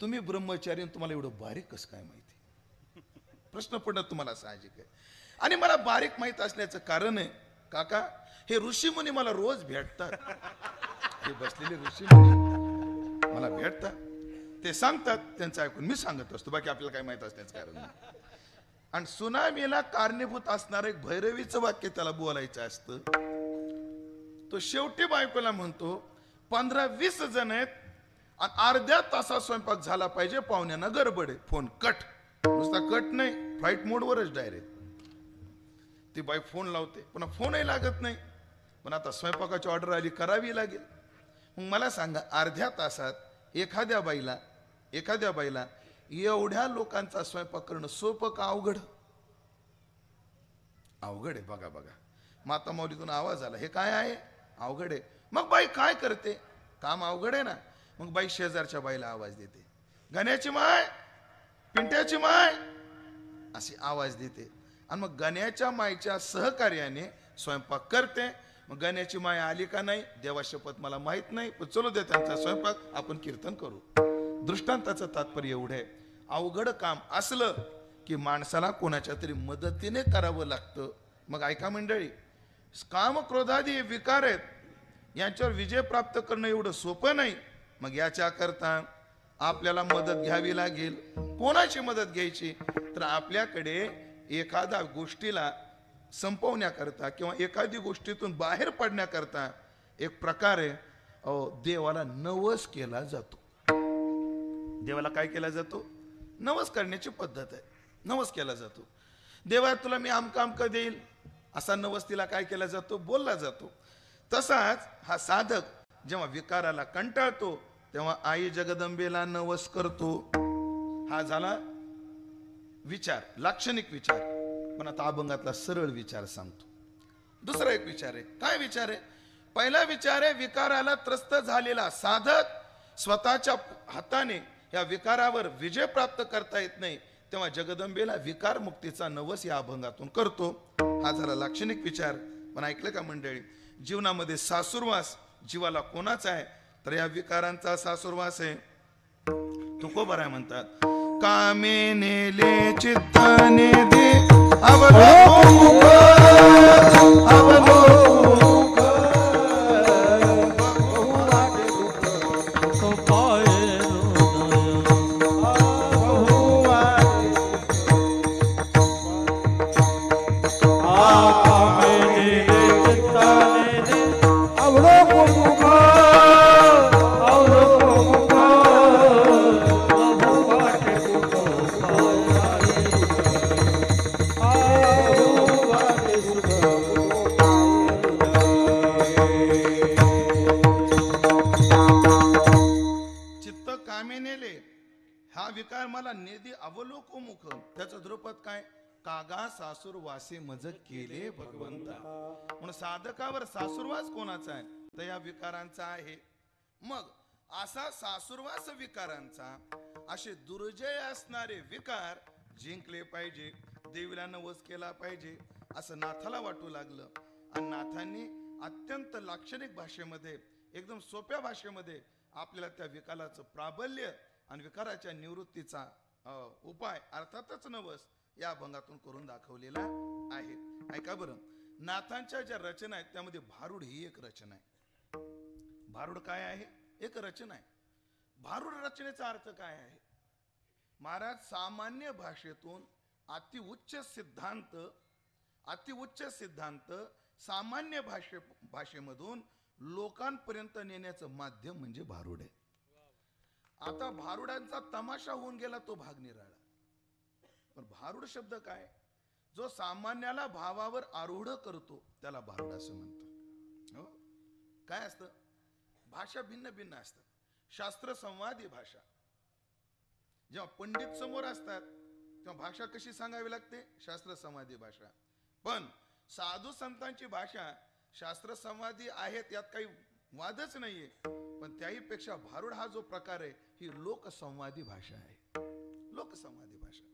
तुम्ही ब्रह्मचारी तुम्हाला एवढं बारीक कसं काय माहिती? प्रश्न पडणं तुम्हाला साहजिक आहे. आणि मला बारीक माहित असण्याचं कारण आहे काका, हे ऋषीमुनी मला रोज भेटतात. हे बसलेले ऋषीमुनी मला भेटतात, ते सांगतात, त्यांचं ऐकून मी सांगत असतो, बाकी आपल्याला काय माहित असण्याचं कारण नाही. आणि सुनामीला कारणीभूत असणार एक भैरवीचं वाक्य त्याला बोलायचं असतं. तो शेवटी बायकोला म्हणतो 15-20 जण आहेत आणि अर्ध्या तासात स्वयंपाक झाला पाहिजे, पाहुण्यांना गडबड आहे. Phone cut. नुसता कट नाही, फ्लाईट मोडवरच डायरेक्ट. ती बाई फोन लावते, पुन्हा फोनही लागत नाही. पण आता स्वयंपाकाची ऑर्डर आली, करावी लागेल. मग मला सांगा, अर्ध्या तासात एखाद्या बाईला एवढ्या लोकांचा स्वयंपाक करणं सोपं का अवघड? अवघड आहे. बघा बघा, माता माऊलीतून आवाज आला, हे काय आहे? अवघड आहे. मग बाई काय करते? काम अवघड आहे ना. मग बाई शेजारच्या बाईला आवाज देते, गण्याची माय, पिंट्याची माय, अशी आवाज देते. आणि मग गण्याच्या मायच्या सहकार्याने स्वयंपाक करते. मग गण्याची माय आली का नाही, देवा शपथ मला माहित नाही, पण चलो दे त्यांचा स्वयंपाक, आपण कीर्तन करू. दृष्टांताचं तात्पर्य एवढं आहे, अवघड काम असलं की माणसाला कोणाच्या तरी मदतीने करावं लागतं. मग ऐका मंडळी, काम क्रोधादी विकार आहेत, यांच्यावर विजय प्राप्त करणं एवढं सोपं नाही. मग याच्या करता आपल्याला मदत घ्यावी लागेल. कोणाची मदत घ्यायची? तर आपल्याकडे एखाद्या गोष्टीला संपवण्याकरता किंवा एखादी गोष्टीतून बाहेर पडण्याकरता एक प्रकारे देवाला नवस केला जातो. देवाला काय केला जातो? नवस करण्याची पद्धत आहे. नवस केला जातो. देवा तुला मी आमका आमका देईल, असा नवस तिला काय केला जातो? बोलला जातो. तसाच हा साधक जेव्हा विकाराला कंटाळतो तेव्हा आई जगदंबेला नवस करतो. हा झाला विचार, लाक्षणिक विचार. पण आता अभंगातला सरळ विचार सांगतो. दुसरा एक विचार आहे. काय विचार आहे? पहिला विचार आहे, विकाराला त्रस्त झालेला साधक स्वतःच्या हाताने या विकारावर विजय प्राप्त करता येत नाही, तेव्हा जगदंबेला विकार मुक्तीचा नवस या अभंगातून करतो. हा झाला लाक्षणिक विचार. पण ऐकलं का मंडळी, जीवनामध्ये सासुरवास जीवाला कोणाचा आहे? तर या विकारांचा सासुरवास आहे. तुकोबाराय म्हणतात, कामे नेले चित्ताने दे अवलोक अवलोकमुख. त्याचं ध्रुपद काय? कागा सासूर वासे मज केले भगवंता. म्हणून साधकावर सासूरवास कोणाचा आहे? तर या विकारांचा आहे. मग असा सासूरवास विकारांचा, असे दुर्जय असणारे विकार जिंकले पाहिजे, देवीला नवस केला पाहिजे, असं नाथाला वाटू लागलं. आणि नाथांनी अत्यंत लाक्षणिक भाषेमध्ये, एकदम सोप्या भाषेमध्ये आपल्याला त्या विकाराचं प्राबल्य आणि विकाराच्या निवृत्तीचा उपाय अर्थातच नवस या अभंगातून करून दाखवलेला आहे. ऐका बरं, नाथांच्या ज्या रचना आहेत त्यामध्ये भारुड ही एक रचना आहे. भारुड काय आहे? एक रचना आहे. भारुड रचनेचा अर्थ काय आहे? महाराज सामान्य भाषेतून अतिउच्च सिद्धांत सामान्य भाषेमधून लोकांपर्यंत नेण्याचं माध्यम म्हणजे भारुड आहे. आता भारुडांचा तमाशा होऊन गेला तो भाग निराळा. पण भारुड शब्द काय? जो सामान्याला भावावर आरूढ करतो त्याला भारुड असं म्हणतात. हो, काय असतं? भाषा भिन्न भिन्न असतात. शास्त्र संवादी भाषा. जेव्हा पंडित समोर असतात तेव्हा भाषा कशी सांगावी लागते? शास्त्र संवादी भाषा. पण साधू संतांची भाषा शास्त्र संवादी आहेत, यात काही वादच नाहीये. पण त्याही पेक्षा भारुड हा जो प्रकार आहे ही लोकसंवादी भाषा आहे. लोकसंवादी भाषा.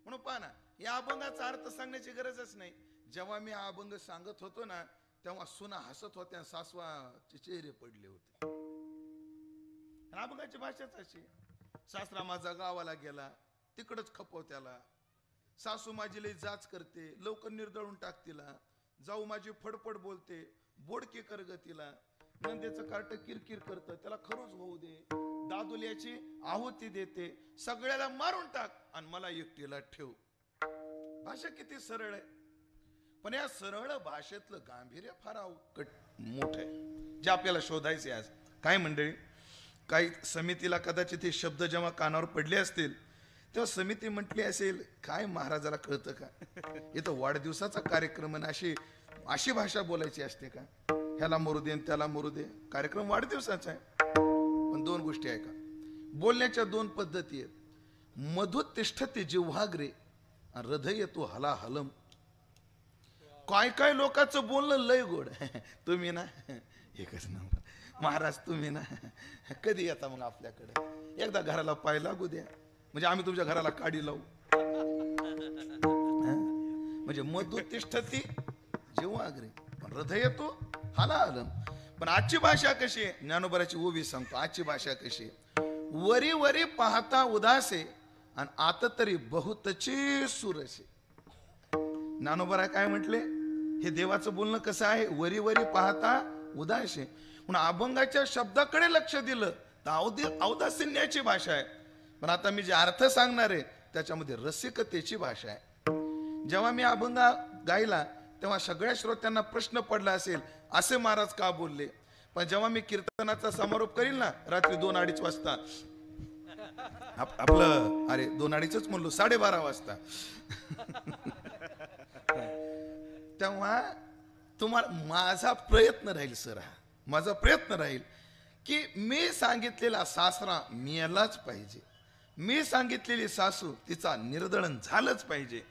म्हणून पहा ना, या अभंगाचा अर्थ सांगण्याची गरजच नाही. जेव्हा मी हा अभंग सांगत होतो ना तेव्हा सुना हसत होत्या, सासवाचे चेहरे पडले होते. अभंगाची भाषाच अशी. सासरा माझा गावाला गेला, तिकडच खपव त्याला. सासू माझी लई जाच करते, लवकर निर्दळून टाक तिला. जाऊ माझी फडफड बोलते, बोडके कर ग तिला. नंदेचं कार्ट किरकिर करतं, त्याला खरोच होऊ दे. दादुल्याची आहुती देते, सगळ्याला मारून टाक आणि मला एकटीला ठेव. भाषा किती सरळ आहे, पण या सरळ भाषेतलं गांभीर्य फार मोठं आहे, जे आपल्याला शोधायचे आज. काय मंडळी, काही समितीला कदाचित हे शब्द जेव्हा कानावर पडले असतील तेव्हा समिती म्हटली असेल, काय महाराजाला कळतं का, इथं वाढदिवसाचा कार्यक्रम आहे, अशी भाषा बोलायची असते का, ह्याला मरू दे त्याला मरू दे, कार्यक्रम वाढदिवसाचा आहे. पण दोन गोष्टी आहे का, बोलण्याच्या दोन पद्धती आहेत. मधुत तिष्ठते जिव्हाग्रे आणि हृदय तो हलाहलम. काय काय लोकांचं बोलणं लय गोड. तुम्ही ना एकच नंबर महाराज, तुम्ही ना कधी येता मग आपल्याकडे, एकदा घराला पाय लागू द्या, म्हणजे आम्ही तुमच्या घराला काडी लावू. म्हणजे मधुत तिष्ठती जिव्हाग्रे पण हृदय तो हलाहलम. पण आजची भाषा कशी आहे, ज्ञानोबराची उभी सांगतो. आजची भाषा कशी आहे, वरी वरी पाहता उदासे आणि आता तरी बहुतची सुरसे. ज्ञानोबरा काय म्हटले, हे देवाचं बोलणं कसं आहे, वरी वरी पाहता उदासे. म्हणून अभंगाच्या शब्दाकडे लक्ष दिलं तर औदासिन्याची भाषा आहे. पण आता मी जे अर्थ सांगणार आहे त्याच्यामध्ये रसिकतेची भाषा आहे. जेव्हा मी अभंग गायला तेव्हा सगळ्या श्रोत्यांना प्रश्न पडला असेल, असे महाराज का बोलले. पण जेव्हा मी कीर्तनाचा समारोप करील ना रात्री 2-2:30 वाजता, आपलं अरे 2-2:30च म्हणलो, 12:30 वाजता, तेव्हा तुम्हाला माझा प्रयत्न राहील सर, माझा प्रयत्न राहील की मी सांगितलेला सासरा मेलाच पाहिजे, मी सांगितलेली सासू तिचा निर्दळण झालंच पाहिजे,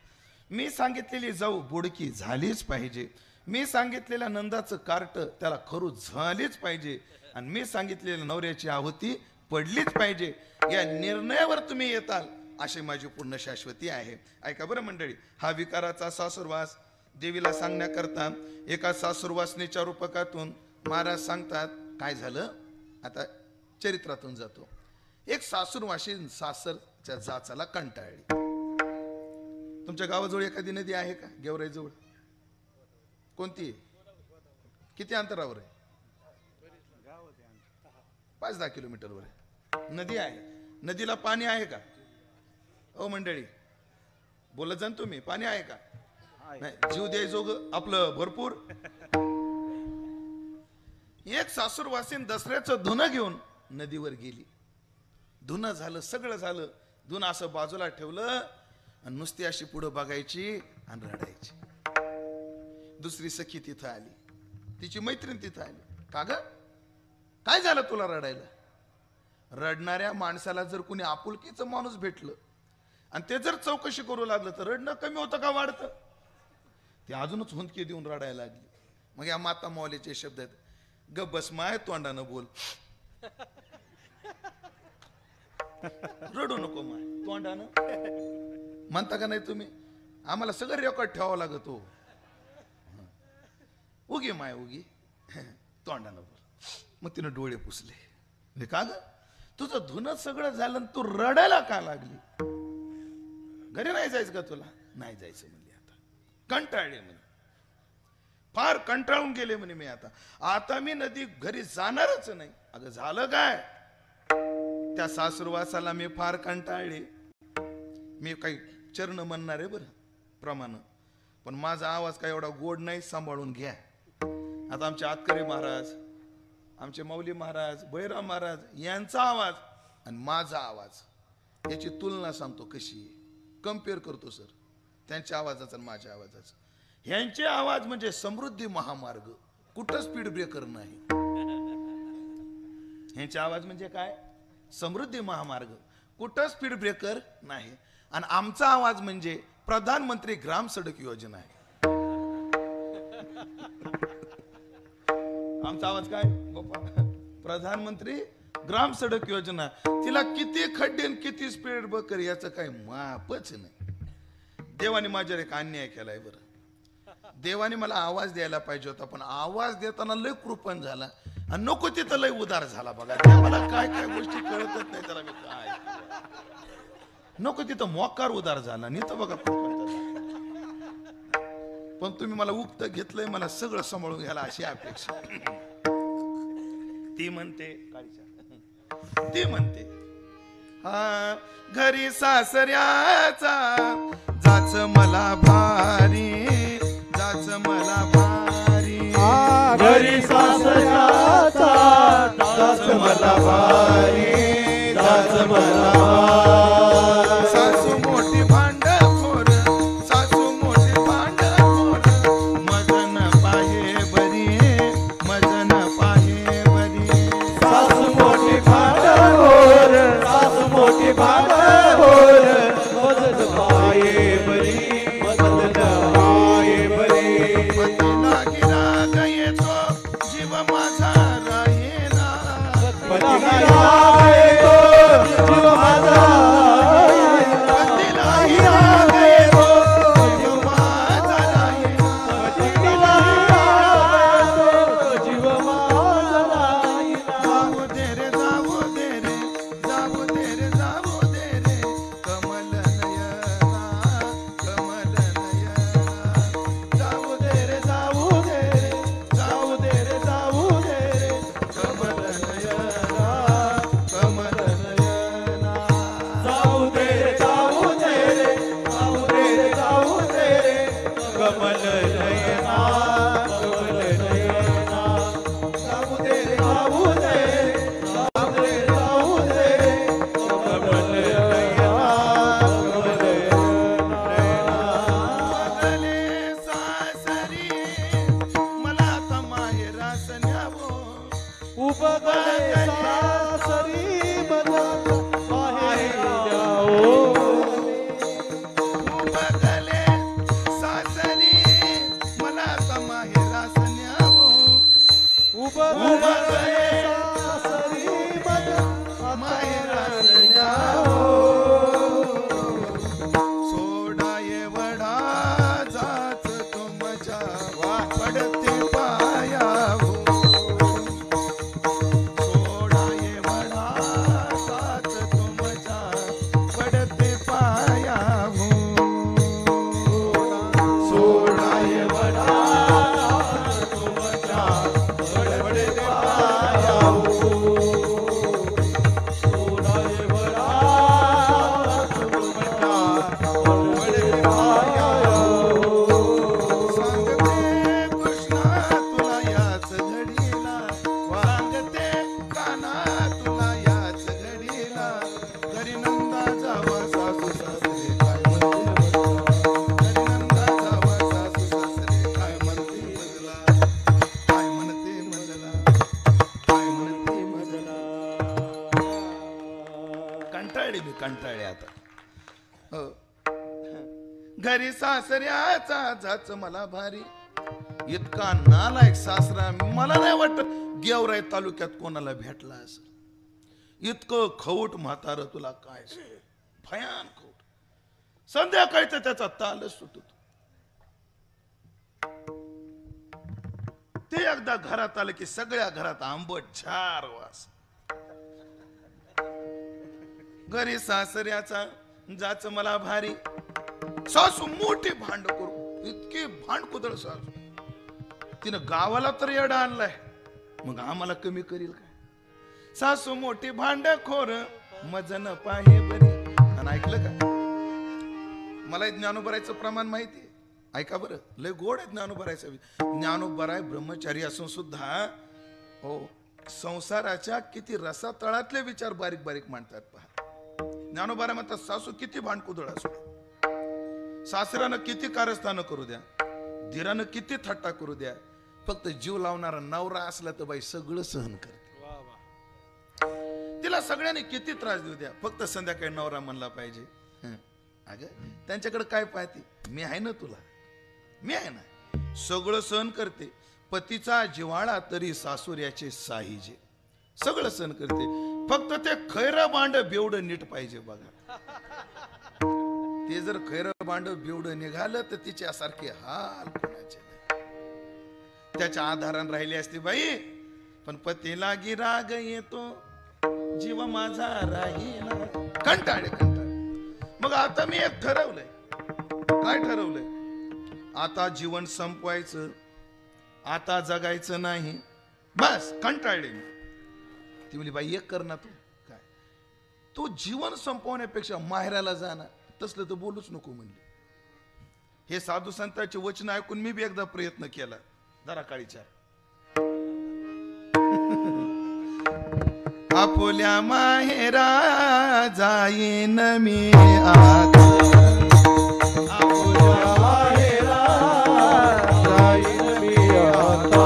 मी सांगितलेली जाऊ बुडकी झालीच पाहिजे, मी सांगितलेल्या नंदाचं कार्ट त्याला खरू झालीच पाहिजे, आणि मी सांगितलेल्या नवऱ्याची आहुती पडलीच पाहिजे. या निर्णयावर तुम्ही येताल अशी माझी पूर्ण शाश्वती आहे. ऐका बरं मंडळी, हा विकाराचा सासुरवास देवीला सांगण्याकरता एका सासुरवासनीच्या रूपकातून महाराज सांगतात. काय झालं, आता चरित्रातून जातो. एक सासूरवाशी सासरच्या जाचाला कंटाळली. तुमच्या गावाजवळ एखादी नदी आहे का, गेवराई जवळ कोणती, किती अंतरावर आहे, 5-10 किलोमीटरवर आहे नदी आहे. नदीला पाणी आहे का, ओ मंडळी बोलत जाण तुम्ही, पाणी आहे का, नाही, जीव द्यायजोग आपलं भरपूर. एक सासूरवासीन दसऱ्याचं धुणं घेऊन नदीवर गेली. धुणं झालं, सगळं झालं, धुणं असं बाजूला ठेवलं आणि नुसती अशी पुढं बघायची आणि रडायची. दुसरी सखी तिथं आली, तिची मैत्रीण तिथं आली. का ग, काय झालं तुला रडायला. रडणाऱ्या माणसाला जर कुणी आपुलकीचं माणूस भेटलं आणि ते जर चौकशी करू लागलं तर रडणं कमी होतं का वाढतं. ती अजूनच हुंदकी देऊन रडायला लागली. मग या माता मौलीचे शब्द आहेत, ग बस माय तोंडानं बोल, रडू नको माय तोंडानं. म्हणता का नाही तुम्ही, आम्हाला सगळं रेकॉर्ड ठेवावं लागत हो. उगी माय उगी तोंडानं बोल. मग तिनं डोळे पुसले. का ग, तुझं धुणं सगळं झालं तू रडायला का लागली, घरी नाही जायचं का तुला. नाही जायचं म्हणली, आता कंटाळले म्हणे, फार कंटाळून गेले म्हणे मी, आता मी नदी घरी जाणारच नाही. अगं झालं काय, त्या सासुरवासाला मी फार कंटाळले. मी काही चरण म्हणणार आहे बरं प्रमाण, पण माझा आवाज काही एवढा गोड नाही, सांभाळून घ्या. आता आमचे आतकरी महाराज, आमचे मौली महाराज, बळीराम महाराज यांचा आवाज आणि माझा आवाज याची तुलना सांगतो कशी आहे, कम्पेअर करतो सर त्यांच्या आवाजाचा आणि माझ्या आवाजाचा. ह्यांचे आवाज म्हणजे समृद्धी महामार्ग, कुठं स्पीड ब्रेकर नाही. ह्यांचे आवाज म्हणजे काय, समृद्धी महामार्ग, कुठं स्पीड ब्रेकर नाही. आणि आमचा आवाज म्हणजे प्रधानमंत्री ग्राम सडक योजना आहे. आमचा आवाज काय गोपाळ, प्रधानमंत्री ग्राम सडक योजना. तिला किती खड्डे किती स्पीड ब्रेकर याचं काही मापच नाही. देवाने माझ्यावर एक अन्याय केलाय बरं. देवाने मला आवाज द्यायला पाहिजे होता, पण आवाज देताना लय कृपण झाला आणि नको तिथं लय उदार झाला. बघा मला काय काय गोष्टी कळतच नाही त्याला, मी काय नको तिथं मोकार उदार झाला नाही तर बघा कृपण. पण तुम्ही मला उक्त घेतलंय, मला सगळं सांभाळून घ्यायला अशी अपेक्षा. ती म्हणते हा घरी सासऱ्याचा जाच मला भारी, जाच मला भारी. घरी सासऱ्याचा जाच मला भारी, जाच मला भारी. सासू मोठी भांडखोर, सासू मोठी भांडखोर, मजन पाहे बरी, मजन पाहे बरी. सासू मोठी भांडखोर, सासू मोठी भांडखोर, मदन पाये बरी, मदन पाये बरी. पतीला गिराग येतो जीव माझा राहीना, पतीला येतो जीव माझा, पतीला गिराग येतो जीव माझा राहीना. पतीला येतो जीव माझा राहीना. जाऊ दे रे, जाऊ दे रे, जाऊ दे रे, जाऊ दे रे, कमल नयना, कमल नयना. जाऊ दे रे, जाऊ दे रे, जाऊ दे रे, जाऊ दे रे, कमल नयना, कमल नयना. जाऊ दे रे, जाऊ दे रे, जाऊ दे रे, जाऊ दे रे, कमल नयना, कमल नयना. जाऊ दे रे, जाऊ दे रे, जाऊ दे रे, जाऊ दे रे, कमल नयना, कमल नयना. बघले सासरी मला आता माहेरास न्यावं. उपगळे सासरी मला बाहेर द्यावो. बघले सासरी मला आता माहेरास न्यावं. उपगळे सासरी मला माहेरास न्यावं. सोडा एवढा जाच तुमच्या पडते पायावं. सोडा एवढा जाच तुमच्या पडते पायावं. सोडा एवढा तुमच्या पडते पायावं. सांगते कृष्णा तुला याच घडीला, वांगते काना तुला याच घडीला. घरी नंदा जावा सासू सासरे काय म्हणते बदला. घरी नंदा जावा सासू सासरे काय म्हणते बदला, काय म्हणते बदला, काय म्हणते बदला. कंटाळली मी, कंटाळले आता. हो घरी सासऱ्याचा जाच मला भारी. इतका नालायक सासरा मला नाही वाटत गेवराई तालुक्यात कोणाला भेटला असं. इतकं खवट म्हातार तुला काय सांगू. भयान खवट. संध्याकाळी तर त्याचा तालच सुटतो. ते एकदा घरात आलं की सगळ्या घरात आंबट झार वास. घरी सासऱ्याचा जाच मला भारी. सासू मोठी भांड करू, इतके भांड कुदळ सासू. तिनं गावाला तर येडा आणलाय, मग आम्हाला कमी करील काय. सासू मोठी भांड खोर, मजन पाहे बरी. आणि ऐकलं का, मला ज्ञानोबरायचं प्रमाण माहिती आहे. ऐका बरं, लय गोड आहे ज्ञानोबरायचं. ज्ञानोबराय ब्रह्मचारी असून सुद्धा हो संसाराच्या किती रसातळातले विचार बारीक बारीक मांडतात. पहा ज्ञानोबराय म्हणतात सासू किती भांड कुदळ असू, सासऱ्यानं किती कारस्थानं करू द्या, धीरानं किती थट्टा करू द्या, फक्त जीव लावणारा नवरा असला तर बाई सगळं सहन करते. तिला सगळ्यांनी किती त्रास देऊ द्या, फक्त संध्याकाळी नवरा म्हणला पाहिजे अगं त्यांच्याकडे काय पाहते, मी आहे ना तुला, मी आहे ना. सगळं सहन करते. पतीचा जिव्हाळा तरी सासुऱ्याचे साहिजे. सगळं सहन करते, फक्त ते खैर भांड बेवडं नीट पाहिजे बघा. ते जर खैर भांड बेवडं निघालं तर तिच्यासारखे हाल कोणाचे. त्याच्या आधारानं राहिली असती बाई, पण पतीला गिराग येतो जीव माझा राहिला. कंटाळे कंटाळे. मग आता मी एक ठरवलंय. काय ठरवलंय? आता जीवन संपवायचं, आता जगायचं नाही, बस कंटाळले मी. ती म्हणली बाई एक कर ना तू. काय? तू जीवन संपवण्यापेक्षा माहेराला जा ना. तसलं तर बोलूच नको म्हणली. हे साधू संतांचे वचन ऐकून मी बी एकदा प्रयत्न केला. जरा काळीच्या आपुल्या माहेरा जाईन मी आता. आपुल्या माहेरा जाईन मी आता.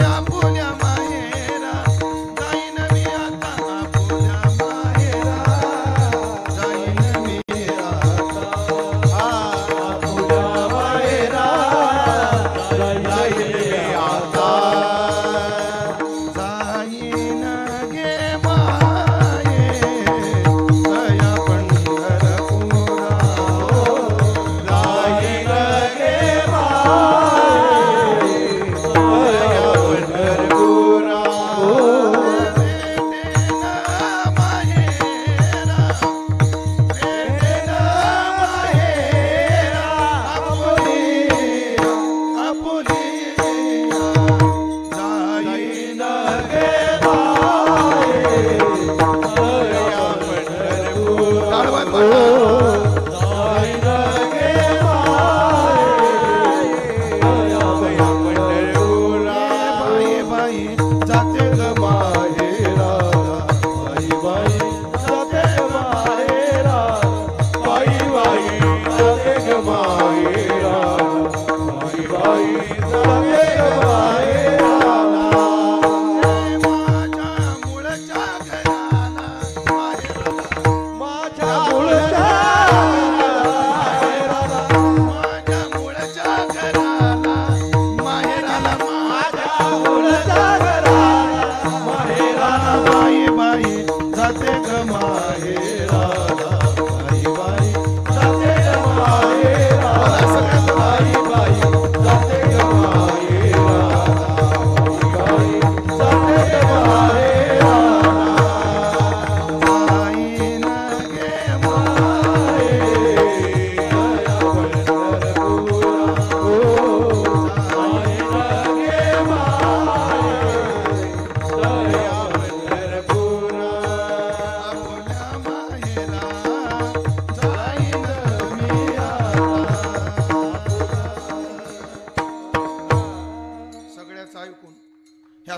आपुल्या माहेरा जाईन मी आता. आपुल्या माहेरा जाईन मी आता. आपुल्या माहेरा जाईन मी आता.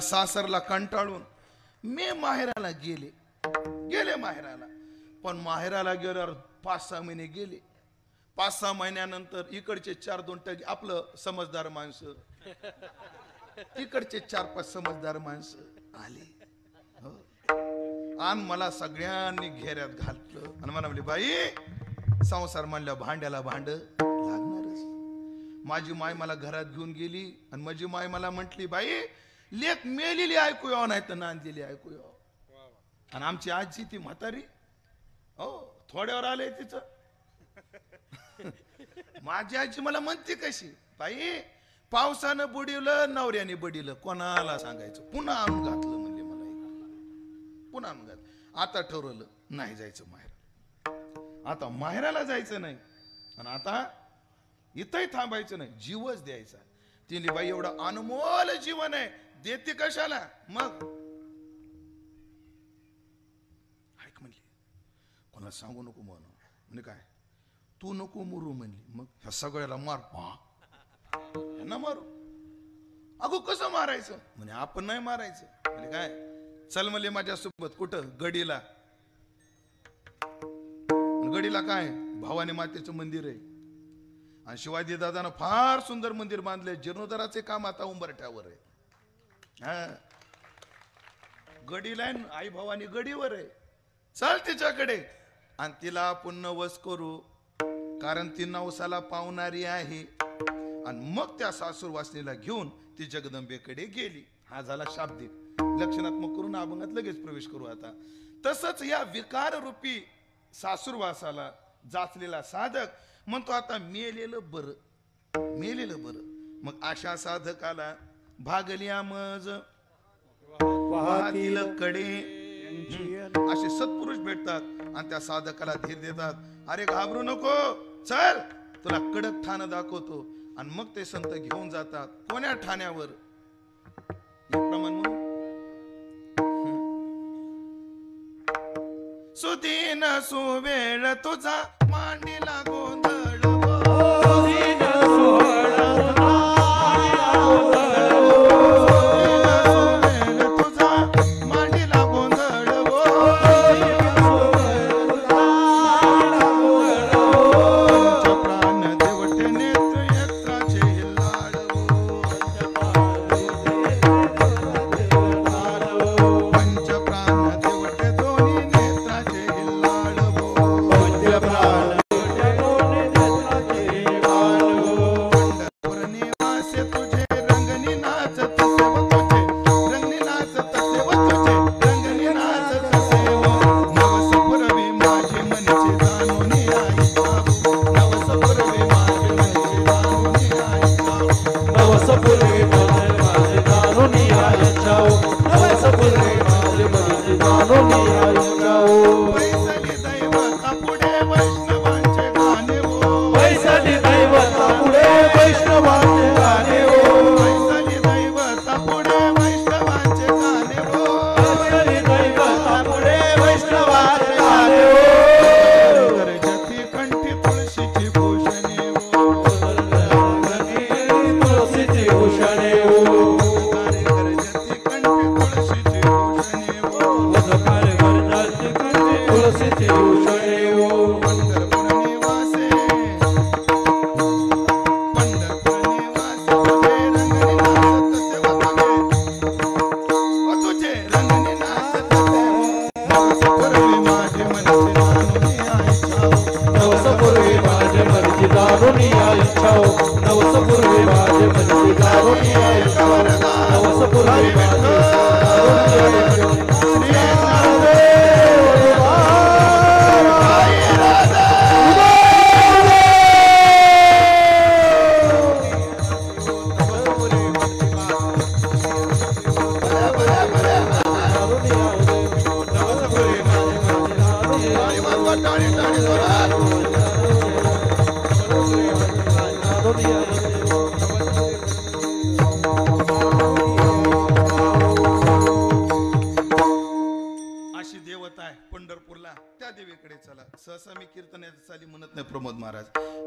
सासरला कंटाळून मी माहेराला गेले माहेराला. पण माहेराला गेल्यावर 5-6 महिने गेले. 5-6 महिन्यानंतर इकडचे 4-2 आपलं समजदार माणसं, इकडचे 4-5 समजदार माणसं आले. आणि मला सगळ्यांनी घेऱ्यात घातलं आणि मला म्हणले बाई संसार म्हणल्या भांड्याला भांड लागणारच. माझी माय मला घरात घेऊन गेली आणि माझी माय मला म्हटली बाई लेक मेलेली ऐकू यावं नाही तर नांदलेली ऐकू यावं. आणि आमची आजी ती म्हातारी हो थोड्यावर आले तिचं. माझी आजी मला म्हणते कशी बाई पावसानं बुडीवलं नवऱ्याने बडीलं कोणाला सांगायचं. पुन्हा आणून घातलं म्हणले मला इकडे. पुन्हा आणून घातलं. आता ठरवलं नाही जायचं माहेर. आता माहेराला जायचं नाही आणि आता इथंही थांबायचं नाही, जीवच द्यायचा. तिने बाई एवढं अनमोल जीवन आहे देते कशाला. मग ऐक म्हणली कोणाला सांगू नको म्हणून. म्हणजे काय तू नको मरू म्हणली. मग ह्या सगळ्याला मार यांना मारू. अगो कसं मारायचं म्हणे आपण नाही मारायचं. म्हणजे काय चल म्हणले माझ्यासोबत. कुठं? गडीला. गडीला काय भवानी मातेचं मंदिर आहे आणि शिवाजी दादानं फार सुंदर मंदिर बांधले. जीर्णोद्धाराचे काम आता उंबरठ्यावर आहे. गडीला आई भवानी गडीवर आहे. चल तिच्याकडे आणि तिला आपण नवस करू कारण ती नवसाला पावणारी आहे. आणि मग त्या सासूर वासनीला घेऊन ती जगदंबेकडे गेली. हा झाला शाब्दिक. लक्षणात्मक करून अभंगात लगेच प्रवेश करू. आता तसंच या विकार रूपी सासूरवासाला जाचलेला साधक म्हणतो आता मेलेलं बरं, मेलेलं बरं. मग अशा साधकाला भागल्या मज पाहतील कडे असे सत्पुरुष भेटतात आणि त्या साधकाला धीर देतात. अरे घाबरू नको, चल तुला कडक ठाणं दाखवतो. आणि मग ते संत घेऊन जातात कोण्या ठाण्यावर. सुदीन सुवेळ तुझा मांडीला गोंधळ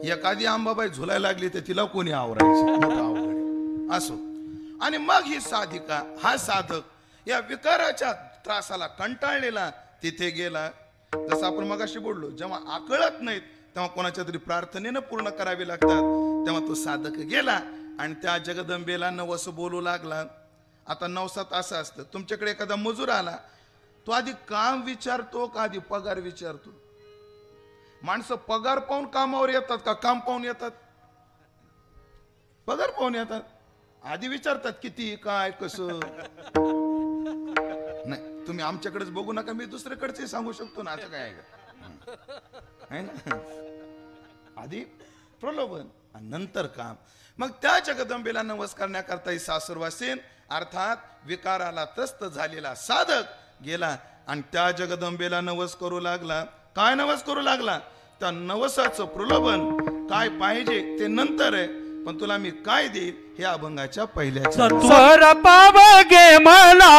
एखादी अंबाबाई झुलायला लागली तर तिला कोणी आवरायची असो. आणि मग ही साधिका हा साधक या विकाराच्या त्रासाला कंटाळलेला तिथे गेला. जसं आपण मगाशी बोललो, जेव्हा आकळत नाहीत तेव्हा कोणाच्या तरी प्रार्थनेनं पूर्ण करावी लागतात. तेव्हा तो साधक गेला आणि त्या जगदंबेला नवस बोलू लागला. आता नवसात असं असतं, तुमच्याकडे एखादा मजूर आला, तो आधी काम विचारतो का आधी पगार विचारतो? माणसं पगार पाहून कामावर येतात का काम पाहून येतात? पगार पाहून येतात. आधी विचारतात किती काय कसं. नाही, तुम्ही आमच्याकडेच बघू नका, मी दुसऱ्याकडचे सांगू शकतो ना. असं काय आहे ना? आधी प्रलोभन आणि नंतर काम. मग त्या जगदंबेला नवस करण्याकरता ही सासुरवासीन अर्थात विकाराला त्रस्त झालेला साधक गेला आणि त्या जगदंबेला नवस करू लागला. काय नवस करू लागला? त्या नवसाचं प्रलोभन काय पाहिजे ते नंतर आहे, पण तुला मी काय देईल हे अभंगाच्या पहिल्या. सत्वर पावगे मला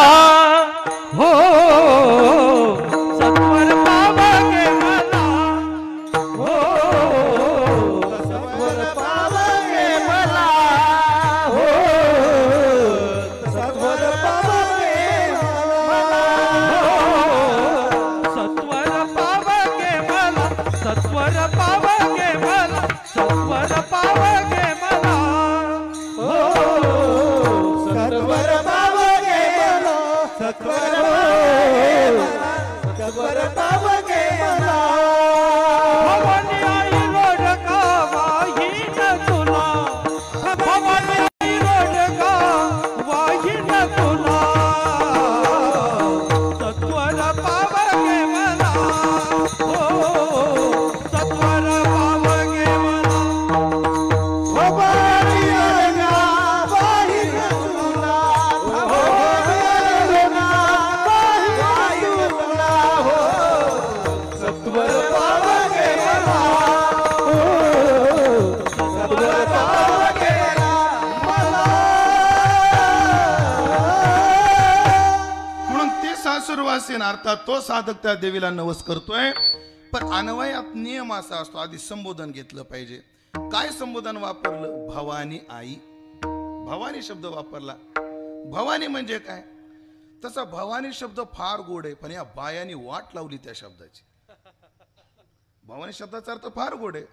हो, सत्वर पावगे मला हो, सत्वर पावगे मला हो, सत्वर पावगे मला हो, सत्वर पावगे मला, सत्वर पावगे मला, सत्वर पावगे मला हो, सत्वर पावगे मला, सत्वर अर्थात तो साधक त्या देवीला नवस करतोय. पण अन्वयात नियम असा असतो, आधी संबोधन घेतलं पाहिजे. काय संबोधन वापरलं? भवानी आई. भवानी शब्द वापरला. भवानी म्हणजे काय? तसा भवानी शब्द फार गोड आहे, पण या बायानी वाट लावली त्या शब्दाची. भवानी शब्दाचा अर्थ फार गोड आहे,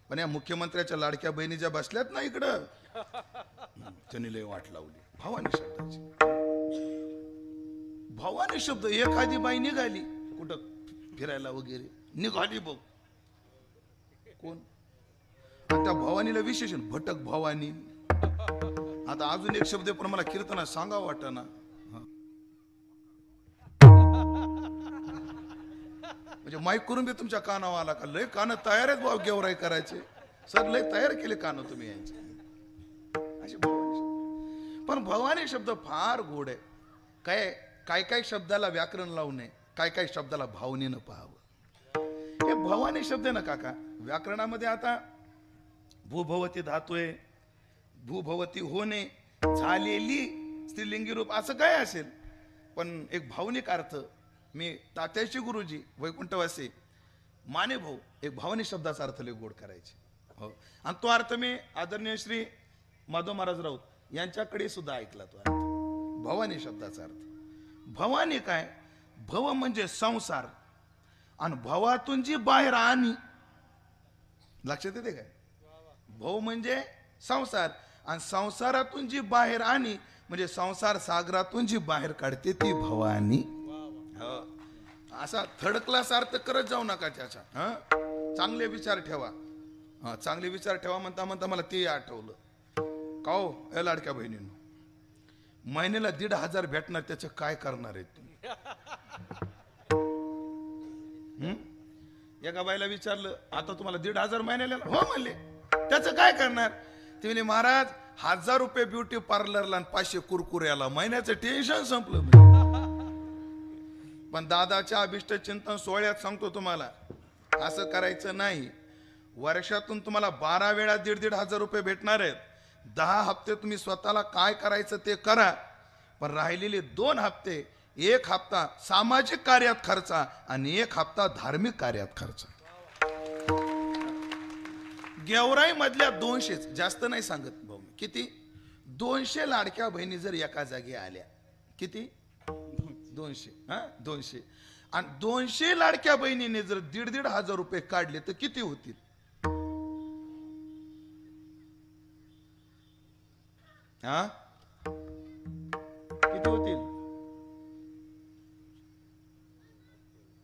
पण या मुख्यमंत्र्याच्या लाडक्या बहिणी ज्या बसल्यात ना इकडं, त्यांनी लय वाट लावली भवानी शब्दाची. भवानी शब्द, एखादी बाई निघाली कुठं फिरायला वगैरे, निघाली बघ कोण, त्या भवानीला विशेषण भटक भवानी. आता अजून एक शब्द पण मला कीर्तना सांगावं वाटना. म्हणजे माईक करून बी तुमच्या कानावर आला का? लय कान तयार आहेत भाऊ गेवराई करायचे. सर लय तयार केले कान तुम्ही यांचे. असे पण भवानी शब्द फार गोड आहे. काय काय शब्दाला व्याकरण लावू नये, काय शब्दाला भावनेनं पाहावं. हे भवानी शब्द आहे ना काका, व्याकरणामध्ये आता भूभवती धातू आहे, भूभवती होणे, झालेली स्त्रीलिंगी रूप असं काय असेल. पण एक भावनिक अर्थ, मी तात्याची गुरुजी वैकुंठवासी माने भाऊ एक भावनिक शब्दाचा अर्थ लय गोड करायचे. हो, आणि तो अर्थ मी आदरणीय श्री माधव महाराज राऊत यांच्याकडे सुद्धा ऐकला. तो अर्थ भवानी शब्दाचा अर्थ. भवानी काय? भव म्हणजे संसार, आणि भवातून जी बाहेर आणी, लक्षात येते काय? भव म्हणजे संसार, आणि संसारातून जी बाहेर आणी म्हणजे संसार सागरातून जी बाहेर काढते ती भवानी. असा थर्ड क्लास अर्थ करत जाऊ नका त्याचा. चांगले विचार ठेवा. चांगले विचार ठेवा म्हणता म्हणता मला ते आठवलं. का हो ए लाडक्या बहिणींनो, महिन्याला 1,500 भेटणार, त्याचं काय करणार आहे तुम्ही? एका बाईला विचारलं, आता तुम्हाला 1,500 महिन्याला? हो म्हणले. त्याचं काय करणार? ते म्हणले, महाराज 1,000 रुपये ब्युटी पार्लरला आणि 500 कुरकुऱ्याला, महिन्याचं टेन्शन संपलं. पण दादाच्या अभिष्ट चिंतन सोहळ्यात सांगतो तुम्हाला, असं करायचं नाही. वर्षातून तुम्हाला 12 वेळा 1,500 रुपये भेटणार आहेत. 10 हप्ते तुम्ही स्वतःला काय करायचं ते करा, पण राहिलेले 2 हप्ते, 1 हप्ता सामाजिक कार्यात खर्चा आणि 1 हप्ता धार्मिक कार्यात खर्चा. गेवराई मधल्या 200, जास्त नाही सांगत भाऊ, किती 200 लाडक्या बहिणी जर एका जागी आल्या, किती 200, 200, आणि 200 लाडक्या बहिणीने जर 1,500 रुपये काढले तर किती होतील? किती होतील?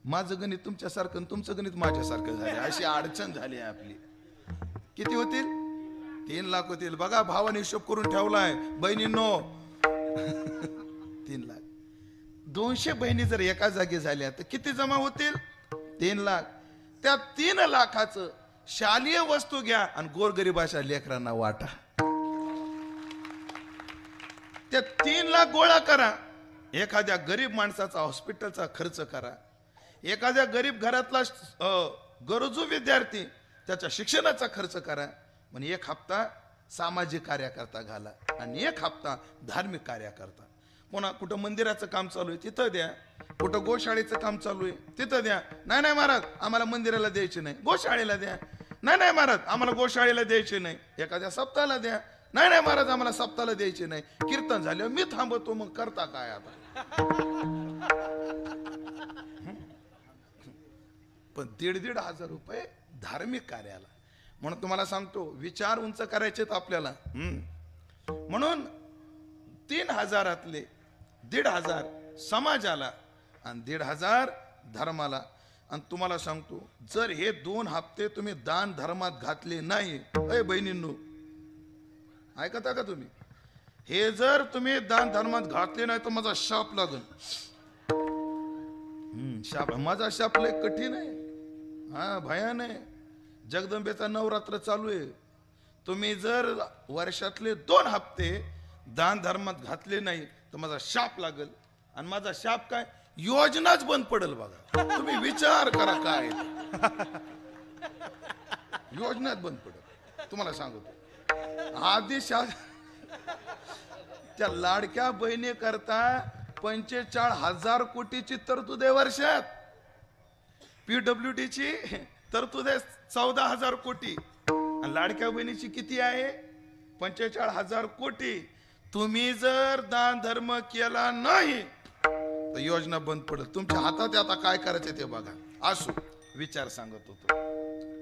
माझं गणित तुमच्यासारखं, तुमचं गणित माझ्यासारखं झाले, अशी अडचण झाली आपली. किती होतील? 3 लाख होतील. बघा, भावाने हिशोब करून ठेवलाय बहिणींनो. 3 लाख. 200 बहिणी जर एका जागी झाल्या तर किती जमा होतील? 3 लाख. त्या 3 लाखाचं शालेय वस्तू घ्या आणि गोरगरिबाच्या लेकरांना वाटा. त्या 3 लाख गोळा करा. एखाद्या गरीब माणसाचा हॉस्पिटलचा खर्च करा. एखाद्या गरीब घरातला गरजू विद्यार्थी त्याच्या शिक्षणाचा खर्च करा. पण 1 हप्ता सामाजिक कार्याकरता घाला आणि 1 हप्ता धार्मिक कार्याकरता. पुन्हा कुठं मंदिराचं काम चालू आहे तिथं द्या, कुठं गोशाळेचं काम चालू आहे तिथं द्या. नाही महाराज आम्हाला मंदिराला द्यायचे नाही, गोशाळेला द्या. नाही महाराज आम्हाला गोशाळेला द्यायचे नाही, एखाद्या सप्ताहाला द्या. नाही महाराज आम्हाला सप्ताहाला द्यायचे नाही. कीर्तन झाल्यावर मी थांबतो, मग करता काय आता? पण 1,500 रुपये धार्मिक कार्याला. म्हणून तुम्हाला सांगतो, विचार उंच करायचेत आपल्याला. म्हणून 3,000 1,500 समाजाला आणि 1,500 धर्माला. आणि तुम्हाला सांगतो, जर हे 2 हप्ते तुम्ही दान धर्मात घातले नाही, अय बहिणींनो ऐकता का तुम्ही, हे जर तुम्ही दान धर्मात घातले नाही तर माझा शाप लागल. शाप, माझा शाप लय कठीण आहे, भयान आहे. जगदंबेचा नवरात्र चालू आहे. तुम्ही जर वर्षातले 2 हप्ते दान धर्मात घातले नाही तर माझा शाप लागल. आणि माझा शाप काय? योजनाच बंद पडेल. बघा तुम्ही विचार करा, काय योजनाच बंद पडेल. तुम्हाला सांगतो, आधी त्या लाडक्या बहिणी करता 45,000 कोटीची तरतूद आहे वर्षात. PWD ची तरतूद आहे 14,000 कोटी. आणि लाडक्या बहिणीची किती आहे? 45,000 कोटी. तुम्ही जर दान धर्म केला नाही तर योजना बंद पडेल. तुमच्या हातात आता काय करायचं ते बघा. असो, विचार सांगत होतो,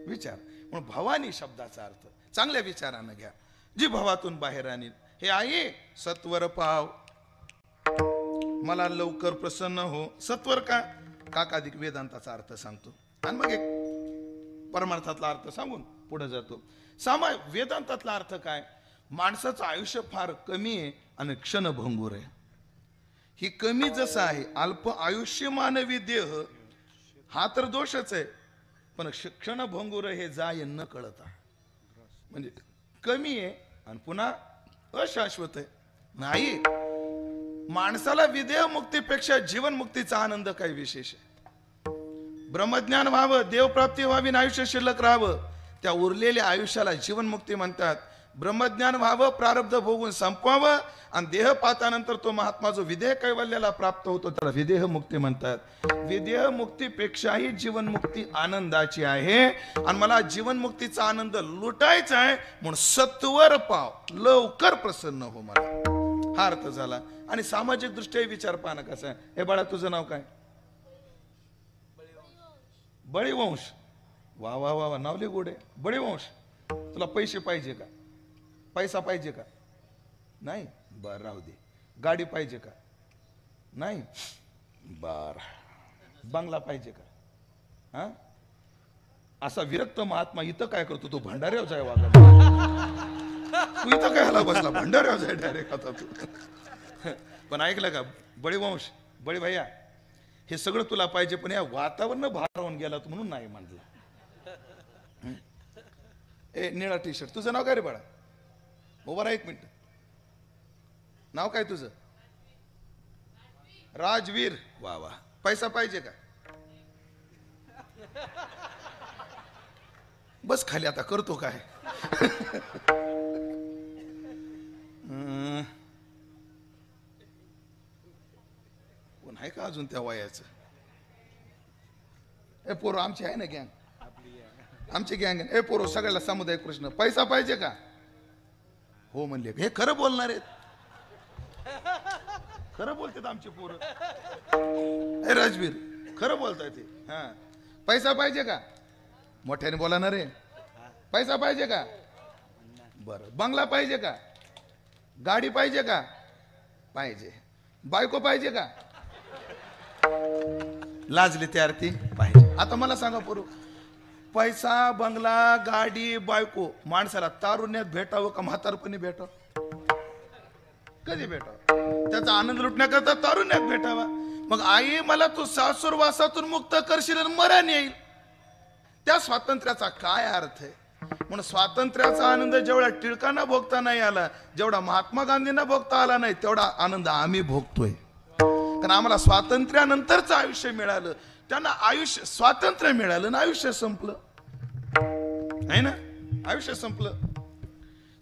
विचार. म्हणून भवानी शब्दाचा अर्थ चांगल्या विचारानं घ्या, जी भवातून बाहेर आणील. हे आई सत्वर पाव, मला लवकर प्रसन्न हो. सत्वर का? काकाधिक वेदांताचा अर्थ सांगतो आणि मग एक परमार्थातला अर्थ सांगून पुढे जातो. वेदांतातला अर्थ काय? माणसाचं आयुष्य फार कमी आहे आणि क्षणभंगूर आहे. ही कमी जसं आहे, अल्प आयुष्य मानवी देह हा तर दोषच आहे, पण क्षणभंगूर हे जाय न कळता. म्हणजे कमी आहे आणि पुन्हा अशाश्वत आहे. नाही, माणसाला विदेह मुक्तीपेक्षा जीवन मुक्तीचा आनंद काही विशेष आहे. ब्रह्मज्ञान व्हावं, देवप्राप्ती व्हावी, आयुष्य शिल्लक राहावं, त्या उरलेल्या आयुष्याला जीवन मुक्ती म्हणतात. ब्रह्मज्ञान व्हावं, प्रारब्ध भोगून संपवावं आणि देह पातानंतर तो महात्मा जो विदेह कैवल्याला प्राप्त होतो त्याला विदेह मुक्ती म्हणतात. विदेह मुक्तीपेक्षाही जीवन मुक्ती आनंदाची आहे आणि मला जीवन मुक्तीचा आनंद लुटायचा आहे. म्हणून सत्वर पाव, लवकर प्रसन्न हो मला, हा अर्थ झाला. आणि सामाजिक दृष्ट्या विचार पाहणं कसं आहे. हे बाळा, तुझं नाव काय? बळीवंश. वा वा वा वा, नावले गोडे. बळीवंश, तुला पैसे पाहिजे का? पैसा पाहिजे का? नाही, बर राहू दे. गाडी पाहिजे का? नाही, बर. बंगला पाहिजे का? हा, असा विरक्त महात्मा इथं काय करतो? तो भंडाऱ्यावर जाय वागा. तू इथं काय हाला बसला? भंडाऱ्यावर जाय डायरेक्ट आता तू. पण ऐकलं का बळीवंश, बळी भैया, हे सगळं तुला पाहिजे पण या वातावरण भारावून गेला तू म्हणून नाही म्हटलं. ए निळा टी शर्ट, तुझं नाव काय रे बाळा? उभा राहा एक मिनिट. नाव काय तुझं? राजवीर. वा वा. पैसा पाहिजे का? बस खाली, आता करतो काय. कोण आहे का अजून त्या वयाचं? ए पोरो, आमची आहे ना गँग, आमची गँग. ए पोरो, सगळ्याला समुदाय कृष्ण. पैसा पाहिजे का? हो म्हणले. हे खरं बोलणार आहेत, खरं बोलतात आमचे पोरं. ए राजवीर, खरं बोलताय ते. हा, पैसा पाहिजे का? मोठ्याने बोला ना रे. पैसा पाहिजे का? बरं. बंगला पाहिजे का? गाडी पाहिजे का? पाहिजे. बायको पाहिजे का? लाजली त्या अर्थी पाहिजे. आता मला सांगा पोरू, पैसा, बंगला, गाडी, बायको माणसाला तारुण्यात भेटावं का म्हातारपणी भेटावं? कधी भेटावं? त्याचा आनंद लुटण्याकरता तारुण्यात भेटावा. मग आई, मला तू सासूरवासातून मुक्त करशील आणि मरण येईल, त्या स्वातंत्र्याचा काय अर्थ आहे? म्हणून स्वातंत्र्याचा आनंद जेवढा टिळकांना भोगता नाही आला, जेवढा महात्मा गांधींना भोगता आला नाही, तेवढा आनंद आम्ही भोगतोय. कारण आम्हाला स्वातंत्र्यानंतरच आयुष्य मिळालं. त्यांना आयुष्य, स्वातंत्र्य मिळालं ना आयुष्य संपलं, आहे ना? आयुष्य संपलं.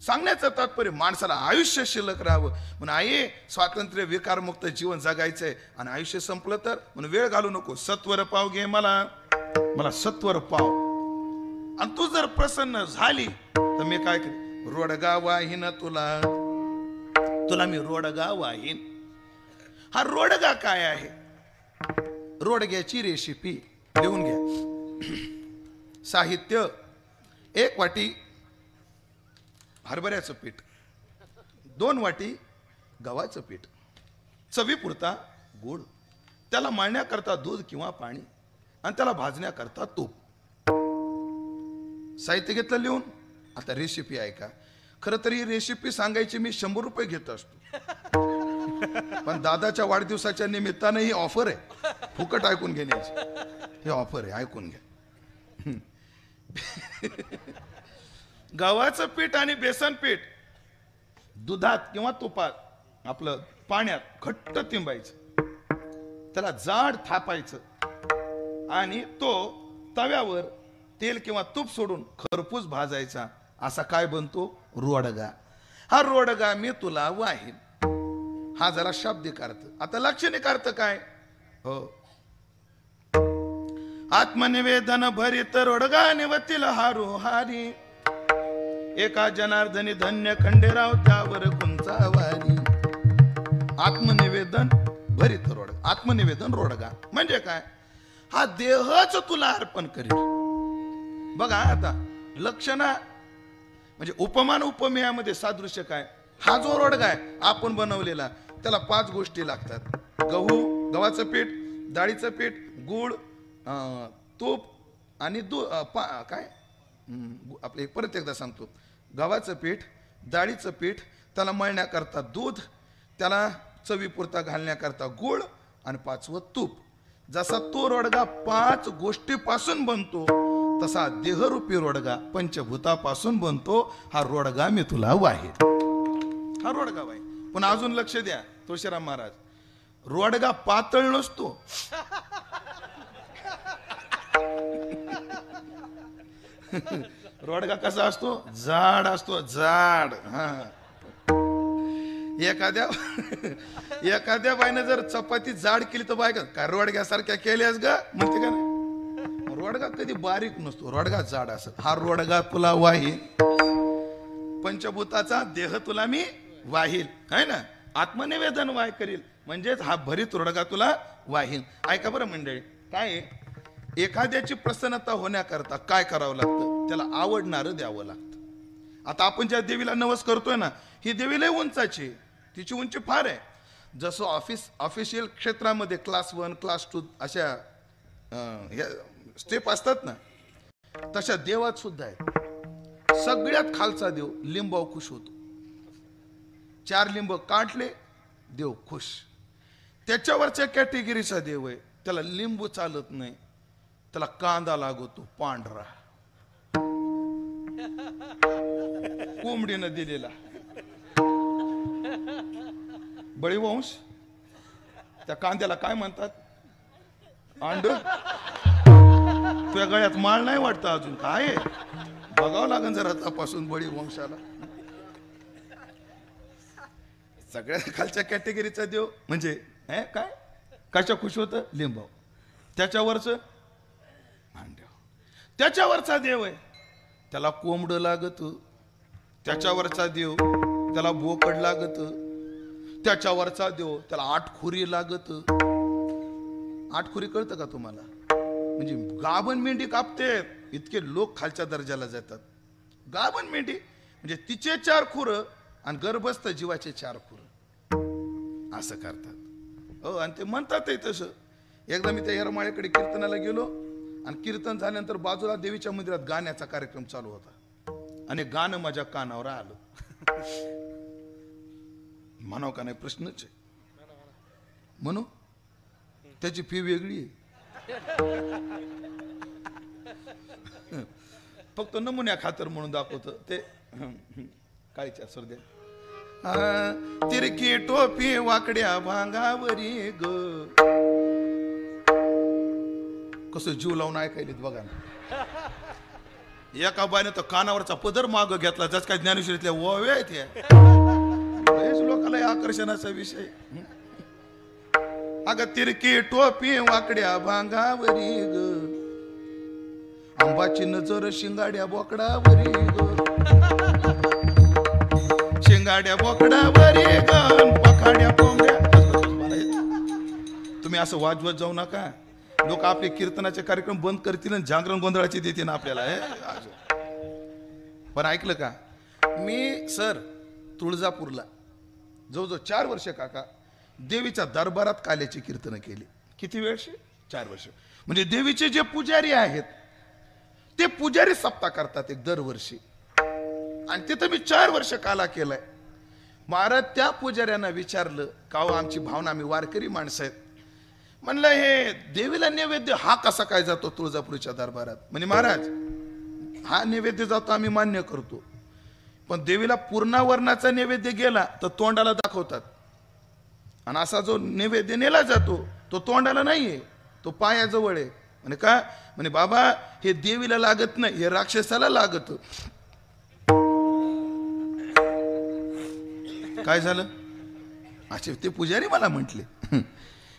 सांगण्याचं तात्पर्य माणसाला आयुष्य शिल्लक राहावं. म्हणून आई, स्वातंत्र्य, विकारमुक्त जीवन जगायचंय आणि आयुष्य संपलं तर म्हणून वेळ घालू नको. सत्वर पाव घे मला, मला सत्वर पाव. आणि तू जर प्रसन्न झाली तर मी काय करेन? रोडगा वाहीन तुला, तुला मी रोडगा वाहीन. हा रोडगा काय आहे? रोडग्याची रेसिपी लिहून घ्या. साहित्य: 1 वाटी हरभऱ्याचं पीठ, 2 वाटी गव्हाचं पीठ, चवीपुरता गोड, त्याला मळण्याकरता दूध किंवा पाणी आणि त्याला भाजण्याकरता तूप. साहित्य घेतलं लिहून. आता रेसिपी ऐका. खरं तर ही रेसिपी सांगायची मी 100 रुपये घेत असतो, पण दादाच्या वाढदिवसाच्या निमित्तानं ही ऑफर आहे, फुकट ऐकून घेण्याची. ही ऑफर आहे, ऐकून घ्या. गव्हाचं पीठ आणि बेसन पीठ दुधात किंवा तुपात, आपलं पाण्यात घट्ट तिंबायचं, त्याला जाड थापायचं आणि तो तव्यावर तेल किंवा तूप सोडून खरपूस भाजायचा. असा काय बनतो? रोडगा. हा रोडगा मी तुला वाहीन. हा झाला शाब्दिक अर्थ. आता लाक्षणिक अर्थ काय? हो, आत्मनिवेदन भरित रोडगा निवतील हारू हारी, एका जनार्दनी धन्य खंडेराव त्यावर कुंचावारी. आत्मनिवेदन भरित रोडगा, आत्मनिवेदन रोडगा म्हणजे काय? हा देहच तुला अर्पण करील. बघा आता लक्षणा म्हणजे उपमान उपमेयामध्ये सादृश्य काय? हा जो रोडगा आहे आपण बनवलेला, त्याला 5 गोष्टी लागतात. गव्हाचं पीठ, डाळीचं पीठ, गूळ, तूप आणि काय आपले परत एकदा सांगतो. गव्हाचं पीठ, डाळीचं पीठ, त्याला मळण्याकरता दूध, त्याला चवीपुरता घालण्याकरता गूळ आणि 5वं तूप. जसा तो रोडगा 5 गोष्टीपासून बनतो, तसा देहरूपी रोडगा पंचभूतापासून बनतो. हा रोडगा मी तुला वाहेल. हा रोडगा वाहेल. पण अजून लक्ष द्या तुळशीराम महाराज, रोडगा पातळ नसतो. रोडगा कसा असतो? जाड असतो, जाड. हा, एखाद्या बाईनं जर चपाती जाड केली तर बाय काय रोडग्यासारख्या केल्यास ग म्हणते का नाही? रोडगा कधी बारीक नसतो, रोडगा जाड असत. हा रोडगा तुला वाहील. पंचभूताचा देह तुला मी वाहील, है ना. आत्मनिवेदन वाय करील म्हणजेच हा भरीत रोडगा तुला वाहील. ऐका बरं मंडळी, काय एखाद्याची प्रसन्नता होण्याकरता काय करावं लागतं? त्याला आवडणारं द्यावं लागतं. आता आपण ज्या देवीला नवस करतोय ना, ही देवी लय उंचाची, तिची उंची फार आहे. जसं ऑफिशियल क्षेत्रामध्ये क्लास 1 क्लास 2 अशा स्टेप असतात ना, तशा देवात सुद्धा आहे. सगळ्यात खालचा देव लिंबाव खुश होतो. 4 लिंब काढले देव खुश. त्याच्यावरच्या कॅटेगरीचा देव आहे, त्याला लिंबू चालत नाही, त्याला कांदा लागतो पांढरा, कोंबडीनं दिलेला. बळीवंश, त्या कांद्याला काय म्हणतात? अंड. तुझ्या गळ्यात माळ नाही वाटतं अजून? काय बघावं लागेल जरा तपासून बळीवंशाला. सगळ्यात खालच्या कॅटेगरीचा देव म्हणजे काय? कशा खुश होतं? लिंबाव. त्याच्यावरच भांड्या. त्याच्यावरचा देव आहे, त्याला कोंबड लागत. त्याच्यावरचा देव त्याला बोकड लागत. त्याच्यावरचा देव त्याला 8 खुरी लागत. 8 खुरी कळतं का तुम्हाला? म्हणजे गाभण मेंढी कापते, इतके लोक खालच्या दर्जाला जातात. गाभण मेंढी म्हणजे तिचे 4 खुर आणि गर्भस्थ जीवाचे 4 खुर असं करतात. हो, आणि ते म्हणतात तसं. एकदा मी त्या येरमाळ्याकडे कीर्तनाला गेलो आणि कीर्तन झाल्यानंतर बाजूला देवीच्या मंदिरात गाण्याचा कार्यक्रम चालू होता आणि गाणं माझ्या कानावर आलं. म्हणाव का नाही प्रश्नच आहे. म्हणू त्याची फी वेगळी आहे. फक्त नमुन्या खातर म्हणून दाखवत ते. काळीच्या सर्द्या तिरकी टोपी वाकड्या भांगावरी ग. कसं जीव लावून ऐकायलेत बघा ना. एका बाईने तर कानावरचा पदर माग घेतला, जस काय ज्ञानेश्वरीतल्या ओव्या आहेत या. लोकांना आकर्षणाचा विषय. अगं तिरकी टोपी वाकड्या भांगावरी ग, आंबाची नजर शिंगाड्या बोकडावरी ग. शिंगाड्या बोकडावरी ग, पखाड्या कोंबड्या. तुम्ही असं वाजवत जाऊ नका. लोक आपले कीर्तनाचे कार्यक्रम बंद करतील आणि जागरण गोंधळाचे देतील आपल्याला. पण ऐकलं का, मी सर तुळजापूरला जवळजवळ 4 वर्ष काका देवीच्या दरबारात काल्याची कीर्तन केली. किती वर्ष? 4 वर्ष. म्हणजे देवीचे जे पुजारी आहेत ते पुजारी सप्ताह करतात एक दरवर्षी, आणि तिथं मी 4 वर्ष काला केलाय. महाराज त्या पुजाऱ्यांना विचारलं का हो, आमची भावना, आम्ही वारकरी माणसं आहेत, म्हणलं हे देवीला नैवेद्य हा कसा काय जातो तुळजापूरच्या दरबारात? म्हणजे महाराज हा नैवेद्य जातो आम्ही मान्य करतो, पण देवीला पूर्णावरणाचा नैवेद्य गेला तर तोंडाला दाखवतात, आणि असा जो नैवेद्य नेला जातो तो तोंडाला नाहीये, तो पायाजवळ आहे. म्हणे का? म्हणे बाबा हे देवीला लागत नाही, हे राक्षसाला लागत. काय झालं? असे ते पुजारी मला म्हटले.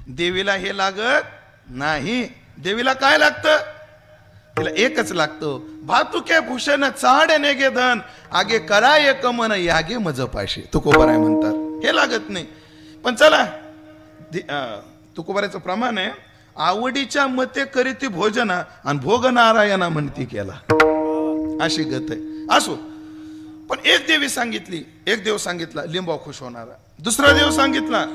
देवीला हे लागत नाही. देवीला काय लागतं? तिला एकच लागतं, भातुके भूषण चाड नेगे धन आगे करा एक मन यागे मज पाशे. तुकोबाराय म्हणतात हे लागत नाही. पण चला तुकोबारायचं प्रमाण आहे, आवडीच्या मते करीती भोजना आणि भोग नारायणा म्हणती केला, अशी गत आहे. असो, पण एक देवी सांगितली, एक देव सांगितला लिंबा खुश होणारा, दुसरा देव सांगितला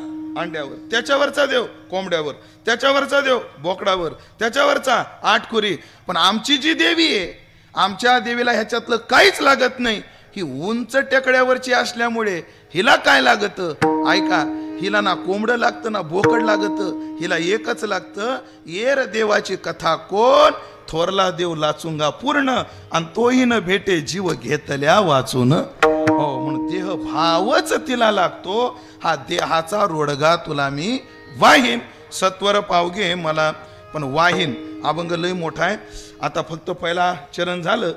अंड्यावर, त्याच्यावरचा देव कोंबड्यावर, त्याच्यावरचा देव बोकडावर, त्याच्यावरचा आठकुरी. पण आमची जी देवी आहे, आमच्या देवीला ह्याच्यातलं काहीच लागत नाही. ही उंच टेकड्यावरची असल्यामुळे हिला काय लागत? ऐका, हिला ना कोंबडं लागतं ना बोकड लागत, हिला एकच लागतं, येर देवाची कथा कोण, थोरला देव लाचुंगा पूर्ण आणि तोही न भेटे जीव घेतल्या वाचून. हो, म्हणून देह भावच तिला लागतो. हा देहाचा रोडगा तुला मी वाहीन, सत्वर पावगे मला. पण वाहीन अभंग लय मोठा आहे. आता फक्त पहिला चरण झालं,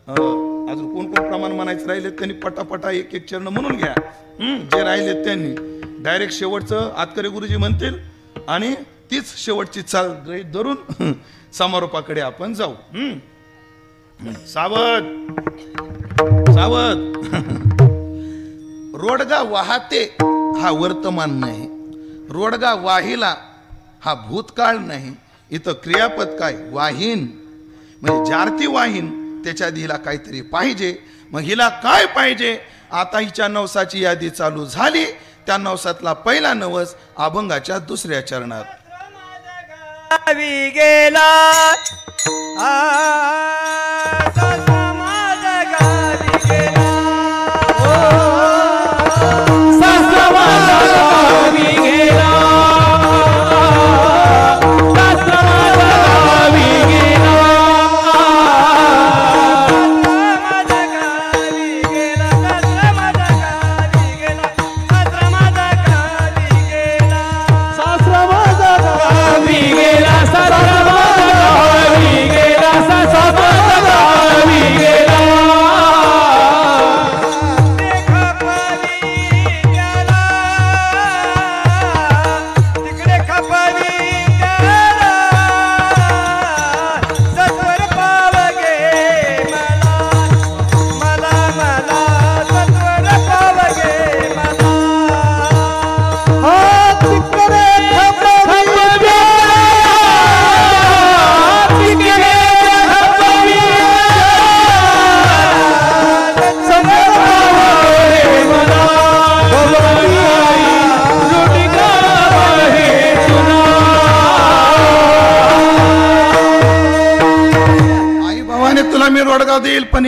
अजून कोण कोण प्रमाण म्हणायचं राहिले त्यांनी पटापटा एक एक चरण म्हणून घ्या. जे राहिले त्यांनी डायरेक्ट शेवटचं आतकरे गुरुजी म्हणतील आणि तीच शेवटची चाल धरून समारोपाकडे आपण जाऊ. सावध सावध. रोडगा वाहते हा वर्तमान नाही, रोडगा वाहिला हा भूतकाळ नाही. इथं क्रियापद काय? वाहीन, म्हणजे जारती वाहीन. त्याच्या आधी हिला काहीतरी पाहिजे. मग हिला काय पाहिजे? आता हिच्या नवसाची यादी चालू झाली. त्या नवसातला पहिला नवस अभंगाच्या दुसऱ्या चरणात. गेला तुला मी रोडगाव देईल, पण